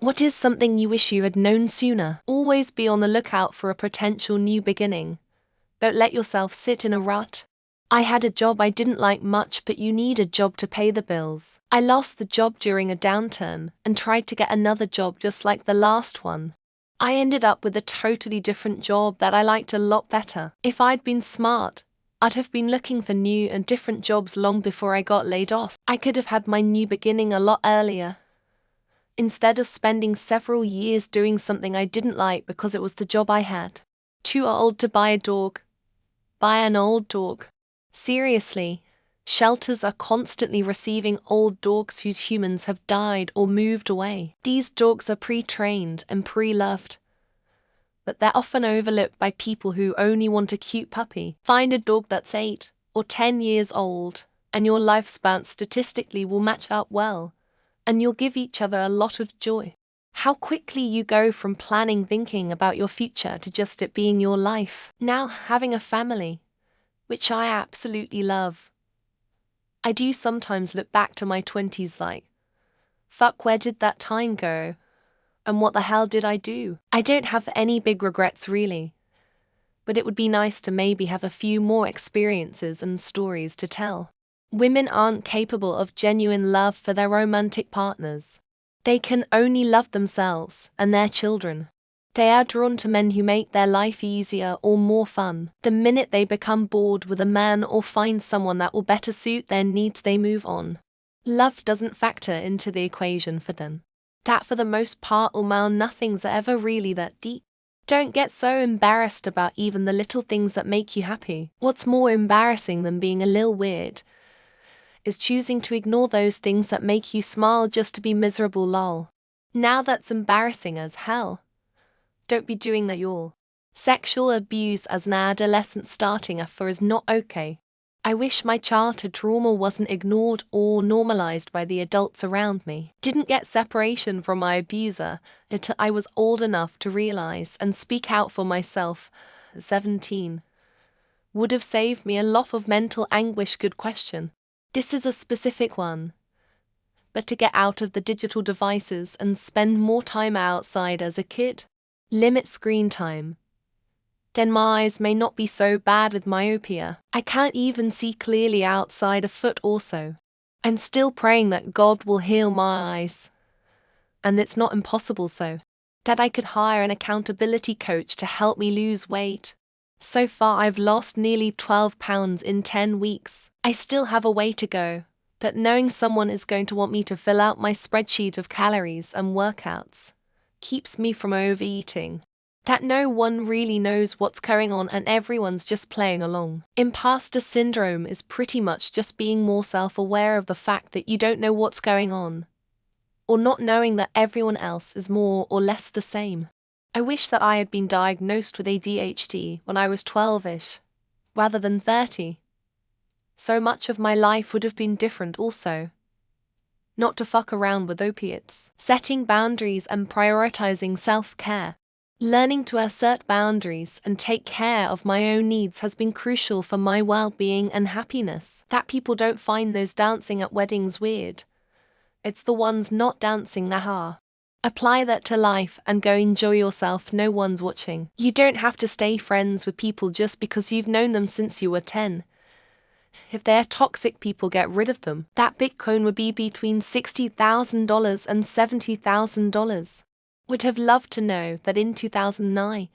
What is something you wish you had known sooner? Always be on the lookout for a potential new beginning. Don't let yourself sit in a rut. I had a job I didn't like much, but you need a job to pay the bills. I lost the job during a downturn and tried to get another job just like the last one. I ended up with a totally different job that I liked a lot better. If I'd been smart, I'd have been looking for new and different jobs long before I got laid off. I could have had my new beginning a lot earlier, instead of spending several years doing something I didn't like because it was the job I had. Too old to buy a dog? Buy an old dog. Seriously, shelters are constantly receiving old dogs whose humans have died or moved away. These dogs are pre-trained and pre-loved, but they're often overlooked by people who only want a cute puppy. Find a dog that's 8 or 10 years old, and your lifespan statistically will match up well, and you'll give each other a lot of joy. How quickly you go from thinking about your future to just it being your life. Now having a family, which I absolutely love. I do sometimes look back to my 20s like, fuck, where did that time go? And what the hell did I do? I don't have any big regrets really, but it would be nice to maybe have a few more experiences and stories to tell. Women aren't capable of genuine love for their romantic partners. They can only love themselves and their children. They are drawn to men who make their life easier or more fun. The minute they become bored with a man or find someone that will better suit their needs, they move on. Love doesn't factor into the equation for them. That for the most part will mean nothing's ever really that deep. Don't get so embarrassed about even the little things that make you happy. What's more embarrassing than being a little weird is choosing to ignore those things that make you smile just to be miserable, lol. Now that's embarrassing as hell. Don't be doing that, y'all. Sexual abuse as an adolescent starting off is not okay. I wish my childhood trauma wasn't ignored or normalized by the adults around me. Didn't get separation from my abuser until I was old enough to realize and speak out for myself. 17. Would have saved me a lot of mental anguish. Good question. This is a specific one. But to get out of the digital devices and spend more time outside as a kid. Limit screen time. Then my eyes may not be so bad with myopia. I can't even see clearly outside a foot or so. I'm still praying that God will heal my eyes. And it's not impossible, so that I could hire an accountability coach to help me lose weight. So far I've lost nearly 12 pounds in 10 weeks. I still have a way to go, but knowing someone is going to want me to fill out my spreadsheet of calories and workouts keeps me from overeating. That no one really knows what's going on and everyone's just playing along. Imposter syndrome is pretty much just being more self-aware of the fact that you don't know what's going on, or not knowing that everyone else is more or less the same. I wish that I had been diagnosed with ADHD when I was 12-ish, rather than 30. So much of my life would have been different also. Not to fuck around with opiates. Setting boundaries and prioritizing self-care. Learning to assert boundaries and take care of my own needs has been crucial for my well-being and happiness. That people don't find those dancing at weddings weird. It's the ones not dancing that are. Apply that to life and go enjoy yourself. No one's watching. You don't have to stay friends with people just because you've known them since you were 10. If they're toxic people, get rid of them. That Bitcoin would be between $60,000 and $70,000. Would have loved to know that in 2009,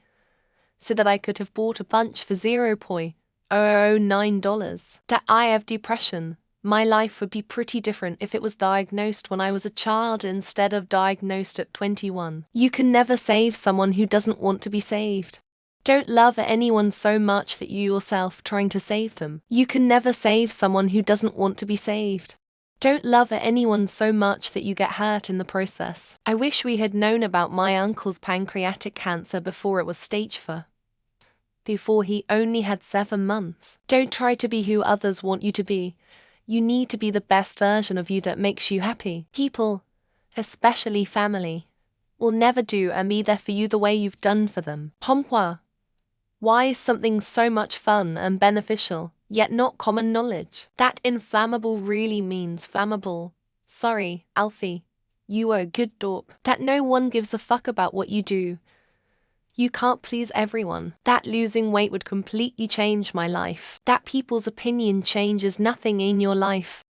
so that I could have bought a bunch for $0.009. That I have depression. My life would be pretty different if it was diagnosed when I was a child instead of diagnosed at 21. You can never save someone who doesn't want to be saved. Don't love anyone so much that you yourself trying to save them. You can never save someone who doesn't want to be saved. Don't love anyone so much that you get hurt in the process. I wish we had known about my uncle's pancreatic cancer before it was stage 4. Before he only had 7 months. Don't try to be who others want you to be. You need to be the best version of you that makes you happy. People, especially family, will never do and be there for you the way you've done for them. Pourquoi? Why is something so much fun and beneficial, yet not common knowledge? That inflammable really means flammable. Sorry, Alfie. You are a good dope. That no one gives a fuck about what you do. You can't please everyone. That losing weight would completely change my life. That people's opinion changes nothing in your life.